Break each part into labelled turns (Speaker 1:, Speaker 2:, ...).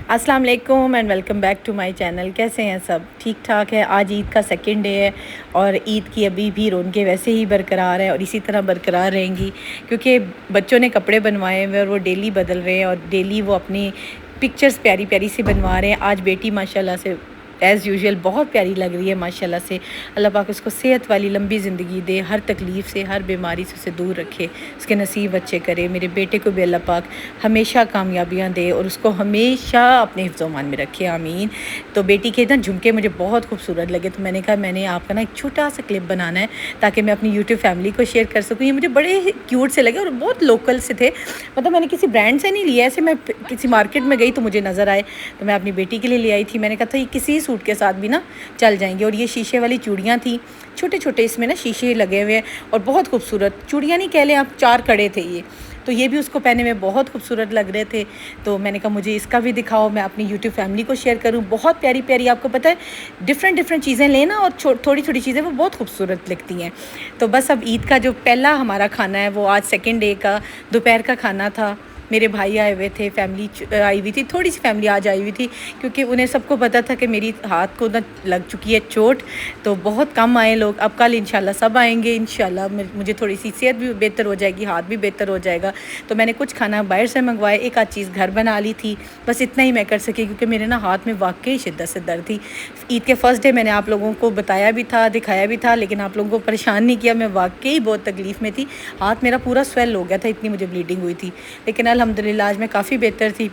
Speaker 1: अस्सलाम वालेकुम and welcome back to my channel. कैसे हैं सब? ठीक ठाक है। आज ईद का सेकंड डे है और ईद की अभी भी रौनकें वैसे ही बरकरार है और इसी तरह बरकरार रहेंगी, क्योंकि बच्चों ने कपड़े बनवाए हुए और वो डेली बदल रहे हैं और डेली वो अपनी पिक्चर्स प्यारी प्यारी सी बनवा रहे हैं। आज बेटी माशाल्लाह से एज़ यूजुअल बहुत प्यारी लग रही है माशाल्लाह से। अल्लाह पाक उसको सेहत वाली लंबी ज़िंदगी दे, हर तकलीफ़ से, हर बीमारी से उसे दूर रखे, उसके नसीब अच्छे करे। मेरे बेटे को भी अल्लाह पाक हमेशा कामयाबियाँ दे और उसको हमेशा अपने हिफ्ज़-ओ-मान में रखे, आमीन। तो बेटी के ना झुमके मुझे बहुत खूबसूरत लगे, तो मैंने कहा मैंने आपका ना एक छोटा सा क्लिप बनाना है ताकि मैं अपनी यूट्यूब फैमिली को शेयर कर सकूँ। ये मुझे बड़े क्यूट से लगे और बहुत लोकल से थे, मतलब मैंने किसी ब्रांड से नहीं लिया, ऐसे मैं किसी मार्केट में गई तो मुझे नज़र आए तो मैं अपनी बेटी के लिए ले आई थी। मैंने कहा था ये किसी सूट के साथ भी ना चल जाएंगे। और ये शीशे वाली चूड़ियाँ थी, छोटे छोटे इसमें ना शीशे लगे हुए हैं और बहुत खूबसूरत चूड़ियाँ, नहीं कह लें आप, 4 कड़े थे ये, तो ये भी उसको पहने में बहुत खूबसूरत लग रहे थे। तो मैंने कहा मुझे इसका भी दिखाओ, मैं अपनी यूट्यूब फैमिली को शेयर करूं। बहुत प्यारी प्यारी, आपको पता है डिफरेंट चीज़ें लेना और थोड़ी थोड़ी चीज़ें वो बहुत खूबसूरत लगती हैं। तो बस अब ईद का जो पहला हमारा खाना है वो आज सेकेंड डे का दोपहर का खाना था। मेरे भाई आए हुए थे, फैमिली आई हुई थी, थोड़ी सी फैमिली आज आई हुई थी, क्योंकि उन्हें सबको पता था कि मेरी हाथ को ना लग चुकी है चोट, तो बहुत कम आए लोग। अब कल इंशाल्लाह सब आएंगे, इंशाल्लाह मुझे थोड़ी सी सेहत भी बेहतर हो जाएगी, हाथ भी बेहतर हो जाएगा। तो मैंने कुछ खाना बाहर से मंगवाए, एक आध चीज़ घर बना ली थी, बस इतना ही मैं कर सकी, क्योंकि मेरे ना हाथ में वाकई शिद्दत से दर्द थी। ईद के फर्स्ट डे मैंने आप लोगों को बताया भी था, दिखाया भी था, लेकिन आप लोगों को परेशान नहीं किया। मैं वाकई बहुत तकलीफ़ में थी, हाथ मेरा पूरा स्वेल हो गया था, इतनी मुझे ब्लीडिंग हुई थी, लेकिन अल्हम्दुलिल्लाह आज मैं काफ़ी बेहतर थी।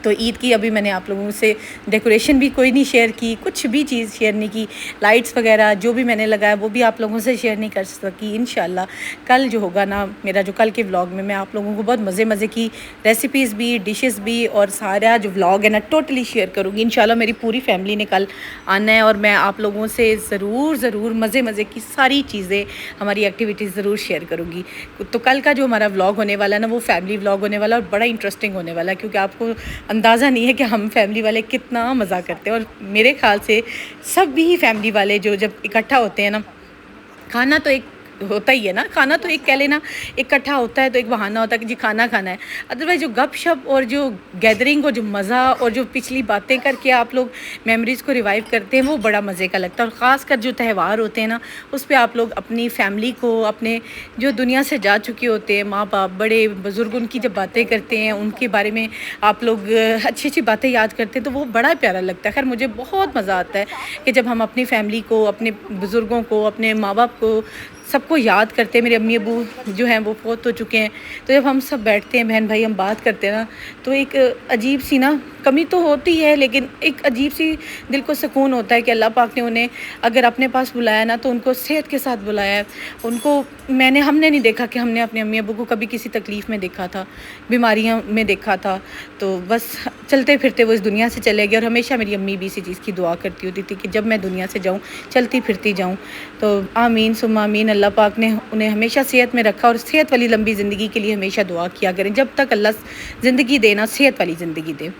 Speaker 1: तो ईद की अभी मैंने आप लोगों से डेकोरेशन भी कोई नहीं शेयर की, कुछ भी चीज़ शेयर नहीं की, लाइट्स वगैरह जो भी मैंने लगाया वो भी आप लोगों से शेयर नहीं कर सकी। इंशाल्लाह कल जो होगा ना, मेरा जो कल के व्लॉग में मैं आप लोगों को बहुत मज़े की रेसिपीज़ भी, डिशेस भी और सारा जो व्लॉग है ना टोटली शेयर करूँगी। इंशाल्लाह मेरी पूरी फैमिली ने कल आना है और मैं आप लोगों से ज़रूर मज़े की सारी चीज़ें, हमारी एक्टिविटीज़ ज़रूर शेयर करूँगी। तो कल का जो हमारा व्लॉग होने वाला है ना, वो फैमिली व्लॉग होने वाला और बड़ा इंटरेस्टिंग होने वाला है, क्योंकि आपको अंदाज़ा नहीं है कि हम फैमिली वाले कितना मज़ा करते हैं। और मेरे ख़्याल से सब भी फैमिली वाले जो जब इकट्ठा होते हैं ना, खाना तो एक होता ही है ना, खाना तो एक कह लेना इकट्ठा होता है तो एक बहाना होता है कि जी खाना खाना है। अदरवाइज़ जो गपशप और जो गैदरिंग और जो मज़ा और जो पिछली बातें करके आप लोग मेमोरीज़ को रिवाइव करते हैं, वो बड़ा मज़े का लगता है। और ख़ासकर जो त्यौहार होते हैं ना, उस पर आप लोग अपनी फैमिली को, अपने जो दुनिया से जा चुके होते हैं माँ बाप, बड़े बुज़ुर्ग, उनकी जब बातें करते हैं, उनके बारे में आप लोग अच्छी अच्छी बातें याद करते हैं, तो वो बड़ा प्यारा लगता है। खैर मुझे बहुत मज़ा आता है कि जब हम अपनी फैमिली को, अपने बुज़ुर्गों को, अपने माँ बाप को, सबको याद करते हैं। मेरे अम्मी अबू जो हैं वो फौत हो चुके हैं, तो जब हम सब बैठते हैं बहन भाई, हम बात करते हैं ना, तो एक अजीब सी ना कमी तो होती है, लेकिन एक अजीब सी दिल को सुकून होता है कि अल्लाह पाक ने उन्हें अगर अपने पास बुलाया ना, तो उनको सेहत के साथ बुलाया है। उनको हमने नहीं देखा कि हमने अपने अम्मी अबू को कभी किसी तकलीफ़ में देखा था, बीमारियों में देखा था। तो बस चलते फिरते वो इस दुनिया से चले गए। और हमेशा मेरी अम्मी भी इसी चीज़ की दुआ करती होती थी कि जब मैं दुनिया से जाऊँ चलती फिरती जाऊँ। तो आमीन सुम्मा आमीन, अल्लाह पाक ने उन्हें हमेशा सेहत में रखा और सेहत वाली लंबी ज़िंदगी के लिए हमेशा दुआ किया करें, जब तक अल्लाह ज़िंदगी देना, सेहत वाली ज़िंदगी दे।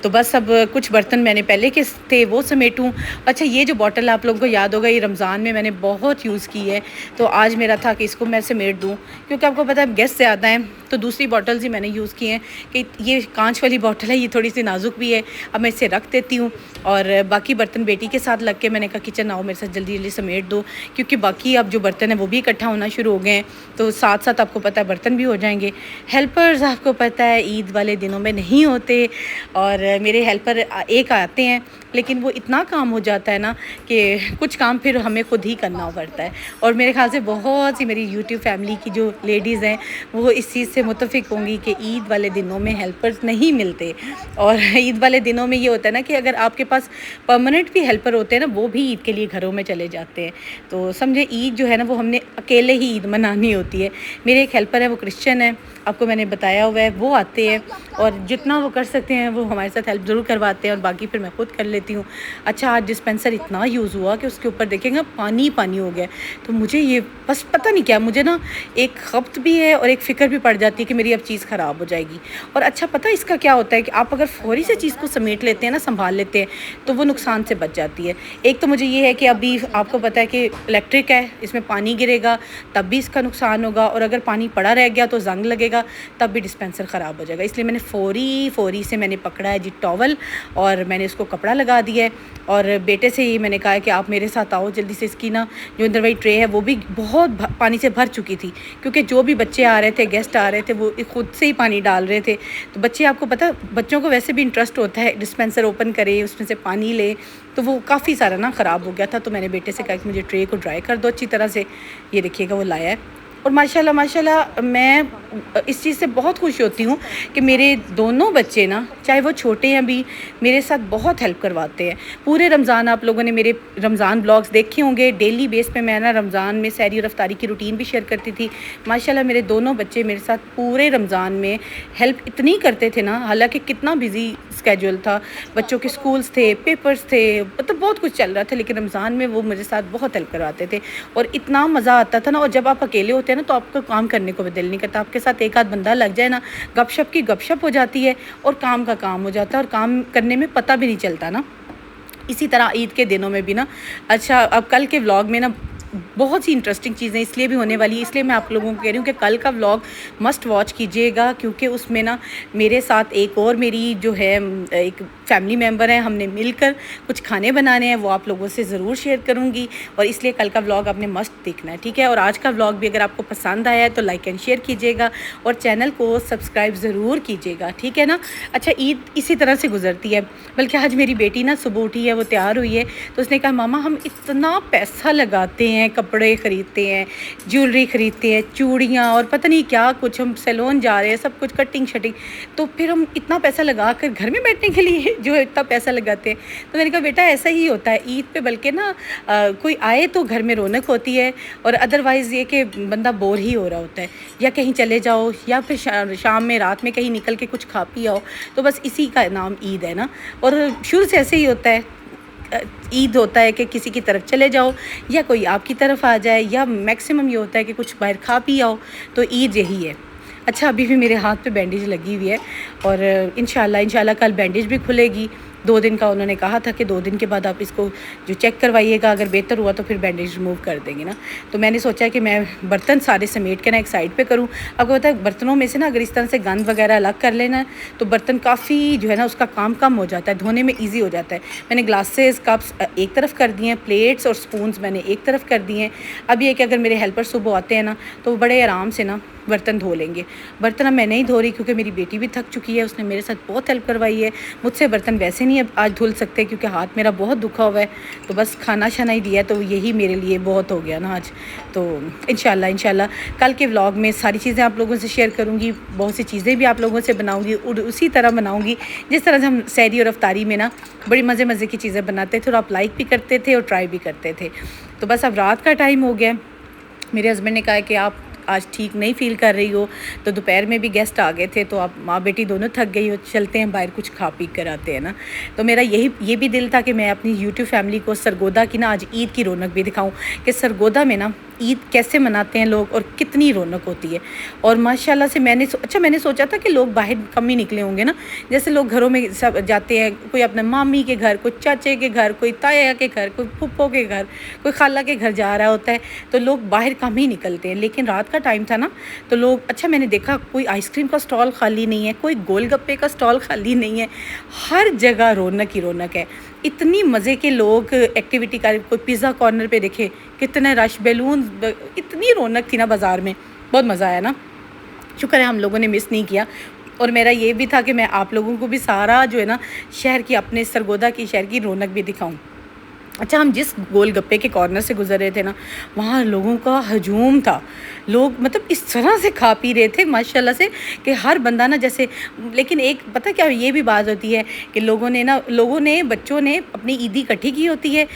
Speaker 1: तो बस अब कुछ बर्तन मैंने पहले के थे वो समेटूँ। अच्छा, ये जो बॉटल आप लोगों को याद होगा, ये रमज़ान में मैंने बहुत यूज़ की है, तो आज मेरा था कि इसको मैं समेट दूँ, क्योंकि आपको पता है गेस्ट ज़्यादा हैं, तो दूसरी बॉटल्स ही मैंने यूज़ की हैं कि ये कांच वाली बॉटल है, ये थोड़ी सी नाजुक भी है, अब मैं इसे रख देती हूँ। और बाकी बर्तन बेटी के साथ लग के मैंने कहा किचन आओ मेरे साथ जल्दी जल्दी समेट दो, क्योंकि बाकी अब जो बर्तन है वो भी इकट्ठा होना शुरू हो गए हैं, तो साथ साथ आपको पता है बर्तन भी हो जाएंगे। हेल्पर्स आपको पता है ईद वाले दिनों में नहीं होते, और मेरे हेल्पर एक आते हैं, लेकिन वो इतना काम हो जाता है ना कि कुछ काम फिर हमें खुद ही करना पड़ता है। और मेरे ख्याल से बहुत सी मेरी यूट्यूब फैमिली की जो लेडीज़ हैं वो इस चीज़ से मुत्तफिक होंगी कि ईद वाले दिनों में हेल्पर्स नहीं मिलते। और ईद वाले दिनों में ये होता है ना कि अगर आपके पास परमानेंट भी हेल्पर होते हैं ना, वो भी ईद के लिए घरों में चले जाते हैं। तो समझे ईद जो है ना, वो हमने अकेले ही ईद मनानी होती है। मेरे एक हेल्पर है, वो क्रिश्चियन है, आपको मैंने बताया हुआ है, वो आते हैं और जितना वो कर सकते हैं वो हमारे साथ हेल्प ज़रूर करवाते हैं, और बाकी फिर मैं खुद कर लेती हूँ। अच्छा, आज डिस्पेंसर इतना यूज़ हुआ कि उसके ऊपर देखेंगे पानी पानी हो गया, तो मुझे ये बस पता नहीं क्या, मुझे ना एक खपत भी है और एक फ़िक्र भी पड़ जाती है कि मेरी अब चीज़ ख़राब हो जाएगी। और अच्छा पता है इसका क्या होता है कि आप अगर फ़ौरी से चीज़ को समेट लेते हैं ना, संभाल लेते हैं, तो वो नुकसान से बच जाती है। एक तो मुझे ये है कि अभी आपको पता है कि इलेक्ट्रिक है, इसमें पानी गिरेगा तब भी इसका नुकसान होगा, और अगर पानी पड़ा रह गया तो जंग लगेगा, लगेगा तब भी डिस्पेंसर ख़राब हो जाएगा। इसलिए मैंने फ़ौरी से मैंने पकड़ा है जी टॉवल और मैंने उसको कपड़ा लगा दिया है। और बेटे से ही मैंने कहा है कि आप मेरे साथ आओ जल्दी से। इसकी ना जो अंदर वाली ट्रे है वो भी बहुत पानी से भर चुकी थी, क्योंकि जो भी बच्चे आ रहे थे, गेस्ट आ रहे थे, वो खुद से ही पानी डाल रहे थे। तो बच्चे, आपको पता, बच्चों को वैसे भी इंटरेस्ट होता है डिस्पेंसर ओपन करे, उसमें से पानी ले, तो वो काफ़ी सारा ना ख़राब हो गया था। तो मैंने बेटे से कहा कि मुझे ट्रे को ड्राई कर दो अच्छी तरह से। ये देखिएगा वो लाया है। और माशाल्लाह मैं इस चीज़ से बहुत खुश होती हूँ कि मेरे दोनों बच्चे ना, चाहे वो छोटे हैं अभी, मेरे साथ बहुत हेल्प करवाते हैं। पूरे रमज़ान, आप लोगों ने मेरे रमज़ान ब्लॉग्स देखे होंगे, डेली बेस पे मैं ना रमज़ान में सहरी और इफ्तारी की रूटीन भी शेयर करती थी। माशाल्लाह मेरे दोनों बच्चे मेरे साथ पूरे रमज़ान में हेल्प इतनी करते थे ना, हालांकि कितना बिजी स्केड्यूल था, बच्चों के स्कूल्स थे, पेपर्स थे, मतलब बहुत कुछ चल रहा था, लेकिन रमज़ान में वो मेरे साथ बहुत हेल्प करवाते थे और इतना मज़ा आता था ना। और जब आप अकेले होते हैं ना तो आपको काम करने को भी दिल नहीं करता, आपके साथ एक आध बंदा लग जाए ना, गपशप की गपशप हो जाती है और काम का काम हो जाता है और काम करने में पता भी नहीं चलता ना। इसी तरह ईद के दिनों में भी ना, अच्छा अब कल के व्लॉग में ना बहुत सी इंटरेस्टिंग चीज़ें इसलिए भी होने वाली है, इसलिए मैं आप लोगों को कह रही हूँ कि कल का व्लॉग मस्ट वॉच कीजिएगा, क्योंकि उसमें ना मेरे साथ एक और मेरी जो है एक फैमिली मेम्बर है, हमने मिलकर कुछ खाने बनाने हैं, वो आप लोगों से ज़रूर शेयर करूँगी और इसलिए कल का व्लॉग आपने मस्ट देखना है, ठीक है। और आज का व्लॉग भी अगर आपको पसंद आया है तो लाइक एंड शेयर कीजिएगा और चैनल को सब्सक्राइब ज़रूर कीजिएगा, ठीक है ना। अच्छा, ईद इसी तरह से गुजरती है। बल्कि आज मेरी बेटी ना सुबह उठी है, वो तैयार हुई है, तो उसने कहा मामा हम इतना पैसा लगाते हैं, कपड़े ख़रीदते हैं, ज्वेलरी ख़रीदते हैं, चूड़ियाँ और पता नहीं क्या कुछ, हम सैलून जा रहे हैं, सब कुछ कटिंग शटिंग, तो फिर हम इतना पैसा लगा कर घर में बैठने के लिए जो है इतना पैसा लगाते हैं। तो मैंने कहा बेटा ऐसा ही होता है ईद पे, बल्कि ना कोई आए तो घर में रौनक होती है और अदरवाइज़ ये कि बंदा बोर ही हो रहा होता है, या कहीं चले जाओ या फिर शाम में रात में कहीं निकल के कुछ खा पी आओ, तो बस इसी का नाम ईद है ना। और शुरू से ऐसे ही होता है, ईद होता है कि किसी की तरफ चले जाओ या कोई आपकी तरफ आ जाए, या मैक्सिमम ये होता है कि कुछ बाहर खा पी आओ, तो ईद यही है। अच्छा, अभी भी मेरे हाथ पे बैंडेज लगी हुई है और इंशाल्लाह कल बैंडेज भी खुलेगी। 2 दिन का उन्होंने कहा था कि 2 दिन के बाद आप इसको जो चेक करवाइएगा, अगर बेहतर हुआ तो फिर बैंडेज रिमूव कर देंगे ना। तो मैंने सोचा कि मैं बर्तन सारे समेट के ना एक साइड पे करूं। आपको पता है बर्तनों में से ना अगर इस तरह से गंद वगैरह अलग कर लेना तो बर्तन काफ़ी जो है ना उसका काम कम हो जाता है, धोने में ईजी हो जाता है। मैंने ग्लासेस कप्स एक तरफ कर दिए हैं, प्लेट्स और स्पून्स मैंने एक तरफ कर दिए हैं। अब ये कि अगर मेरे हेल्पर सुबह आते हैं ना तो वो बड़े आराम से ना बर्तन धो लेंगे। बर्तन अब मैं नहीं धो रही क्योंकि मेरी बेटी भी थक चुकी है, उसने मेरे साथ बहुत हेल्प करवाई है। मुझसे बर्तन वैसे नहीं अब आज धुल सकते क्योंकि हाथ मेरा बहुत दुखा हुआ है, तो बस खाना शाना ही दिया, तो यही मेरे लिए बहुत हो गया ना आज। तो इंशाल्लाह कल के व्लॉग में सारी चीज़ें आप लोगों से शेयर करूँगी, बहुत सी चीज़ें भी आप लोगों से बनाऊँगी और उसी तरह बनाऊँगी जिस तरह से हम सहरी और अफ्तारी में ना बड़ी मज़े की चीज़ें बनाते थे और आप लाइक भी करते थे और ट्राई भी करते थे। तो बस अब रात का टाइम हो गया, मेरे हस्बैंड ने कहा कि आप आज ठीक नहीं फ़ील कर रही हो, तो दोपहर में भी गेस्ट आ गए थे, तो आप माँ बेटी दोनों थक गई हो, चलते हैं बाहर कुछ खा पी कर आते हैं ना। तो मेरा ये भी दिल था कि मैं अपनी यूट्यूब फैमिली को सरगोदा की ना आज ईद की रौनक भी दिखाऊं कि सरगोदा में ना ईद कैसे मनाते हैं लोग और कितनी रौनक होती है। और माशाल्लाह से मैंने सोचा था कि लोग बाहर कम ही निकले होंगे ना, जैसे लोग घरों में सब जाते हैं, कोई अपने मामी के घर, कोई चाचे के घर, कोई ताया के घर, कोई फुप्पो के घर, कोई खाला के घर जा रहा होता है, तो लोग बाहर कम ही निकलते हैं। लेकिन रात का टाइम था ना तो लोग, अच्छा मैंने देखा कोई आइसक्रीम का स्टॉल खाली नहीं है, कोई गोलगप्पे का स्टॉल खाली नहीं है, हर जगह रौनक ही रौनक है। इतनी मज़े के लोग एक्टिविटी कर, कोई पिज़्ज़ा कॉर्नर पे देखे कितने रश, बैलून, इतनी रौनक थी ना बाज़ार में, बहुत मज़ा आया ना। शुक्र है हम लोगों ने मिस नहीं किया। और मेरा ये भी था कि मैं आप लोगों को भी सारा जो है ना शहर की, अपने सरगोदा की शहर की रौनक भी दिखाऊं। अच्छा, हम जिस गोलगप्पे के कॉर्नर से गुजर रहे थे ना, वहाँ लोगों का हजूम था, लोग मतलब इस तरह से खा पी रहे थे माशाल्लाह से कि हर बंदा ना जैसे। लेकिन एक पता क्या, ये भी बात होती है कि लोगों ने बच्चों ने अपनी ईदी इकट्ठी की होती है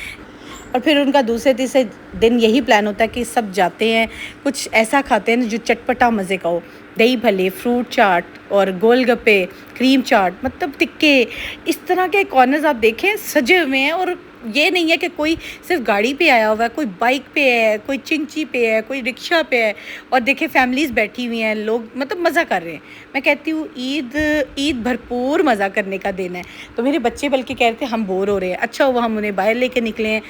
Speaker 1: और फिर उनका दूसरे तीसरे दिन यही प्लान होता है कि सब जाते हैं कुछ ऐसा खाते हैं जो चटपटा मज़े का हो, दही भल्ले, फ्रूट चाट और गोलगप्पे, क्रीम चाट, मतलब टिक्के, इस तरह के कॉर्नर्स आप देखें सजे हुए हैं और ये नहीं है कि कोई सिर्फ गाड़ी पे आया हुआ है, कोई बाइक पे है, कोई चिंची पे है, कोई रिक्शा पे है, और देखे फैमिलीज़ बैठी हुई हैं, लोग मतलब मज़ा कर रहे हैं। मैं कहती हूँ ईद भरपूर मज़ा करने का दिन है। तो मेरे बच्चे बल्कि कह रहे थे हम बोर हो रहे हैं, अच्छा हुआ हम उन्हें बाहर लेके निकले हैं,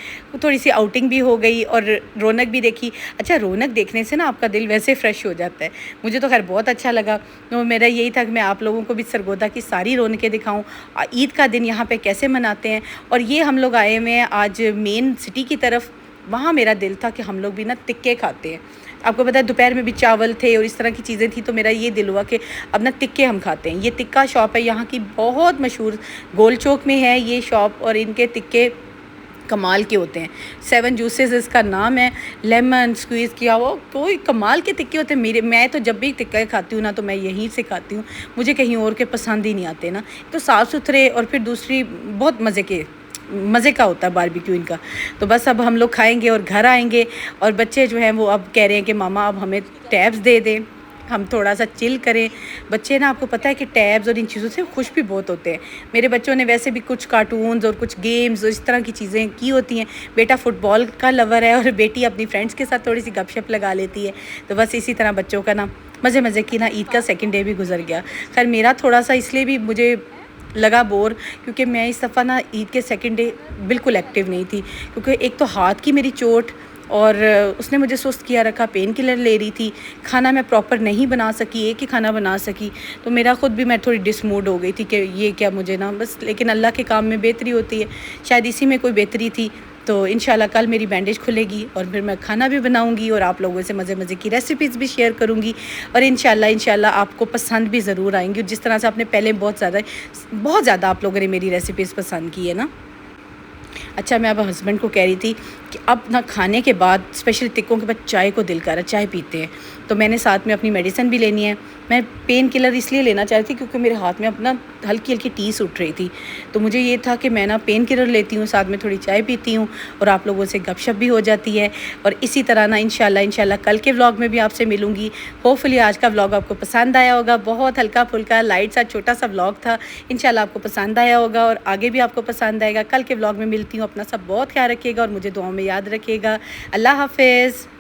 Speaker 1: थोड़ी सी आउटिंग भी हो गई और रौनक भी देखी। अच्छा, रौनक देखने से ना आपका दिल वैसे फ्रेश हो जाता है। मुझे तो खैर बहुत अच्छा लगा। तो मेरा यही था कि मैं आप लोगों को भी सरगोदा की सारी रौनकें दिखाऊँ, ईद का दिन यहाँ पे कैसे मनाते हैं। और ये हम लोग आए हुए हैं आज मेन सिटी की तरफ। वहाँ मेरा दिल था कि हम लोग भी ना टिक्के खाते हैं। आपको पता है दोपहर में भी चावल थे और इस तरह की चीज़ें थी, तो मेरा ये दिल हुआ कि अब ना टिक्के हम खाते हैं। ये टिक्का शॉप है यहाँ की, बहुत मशहूर, गोल चौक में है ये शॉप, और इनके टिक्के कमाल के होते हैं। 7 जूसेस इसका नाम है, लेमन स्क्वीज़ किया हुआ, कोई कमाल के टिक्के होते हैं। मैं तो जब भी टिक्का खाती हूँ ना, तो मैं यहीं से खाती हूँ, मुझे कहीं और के पसंद ही नहीं आते ना। तो साफ़ सुथरे, और फिर दूसरी बहुत मज़े का होता है बारबेक्यू इनका। तो बस अब हम लोग खाएंगे और घर आएंगे, और बच्चे जो हैं वो अब कह रहे हैं कि मामा अब हमें टैब्स दे दें, हम थोड़ा सा चिल करें। बच्चे ना, आपको पता है कि टैब्स और इन चीज़ों से खुश भी बहुत होते हैं। मेरे बच्चों ने वैसे भी कुछ कार्टून्स और कुछ गेम्स और इस तरह की चीज़ें की होती हैं। बेटा फुटबॉल का लवर है और बेटी अपनी फ्रेंड्स के साथ थोड़ी सी गपशप लगा लेती है। तो बस इसी तरह बच्चों का ना मज़े की ना ईद का सेकंड डे भी गुजर गया। खैर मेरा थोड़ा सा इसलिए भी मुझे लगा बोर, क्योंकि मैं इस दफ़ा ना ईद के सेकंड डे बिल्कुल एक्टिव नहीं थी, क्योंकि एक तो हाथ की मेरी चोट, और उसने मुझे सुस्त किया रखा, पेन किलर ले रही थी, खाना मैं प्रॉपर नहीं बना सकी, एक ही खाना बना सकी। तो मेरा ख़ुद भी मैं थोड़ी डिसमूड हो गई थी कि ये क्या मुझे ना बस, लेकिन अल्लाह के काम में बेहतरी होती है, शायद इसी में कोई बेहतरी थी। तो इंशाल्लाह कल मेरी बैंडेज खुलेगी और फिर मैं खाना भी बनाऊंगी और आप लोगों से मज़े की रेसिपीज़ भी शेयर करूंगी, और इंशाल्लाह आपको पसंद भी ज़रूर आएंगी। जिस तरह से आपने पहले बहुत ज़्यादा आप लोगों ने मेरी रेसिपीज़ पसंद की है ना। अच्छा, मैं अब हस्बैंड को कह रही थी कि अब ना खाने के बाद, स्पेशली टिक्कों के बाद, चाय को दिल कर रहा है, चाय पीते हैं। तो मैंने साथ में अपनी मेडिसिन भी लेनी है। मैं पेन किलर इसलिए लेना चाह रही थी क्योंकि मेरे हाथ में अपना हल्की टीस उठ रही थी। तो मुझे ये था कि मैं ना पेन किलर लेती हूँ, साथ में थोड़ी चाय पीती हूँ, और आप लोगों से गपशप भी हो जाती है। और इसी तरह ना इंशाल्लाह कल के व्लॉग में भी आपसे मिलूँगी। होपफुली आज का व्लॉग आपको पसंद आया होगा। बहुत हल्का फुल्का लाइट सा छोटा सा व्लॉग था। इंशाल्लाह आपको पसंद आया होगा और आगे भी आपको पसंद आएगा। कल के व्लॉग में मिलती हूँ। अपना सब बहुत ख्याल रखिएगा और मुझे दुआओं में याद रखिएगा। अल्लाह हाफ़िज़।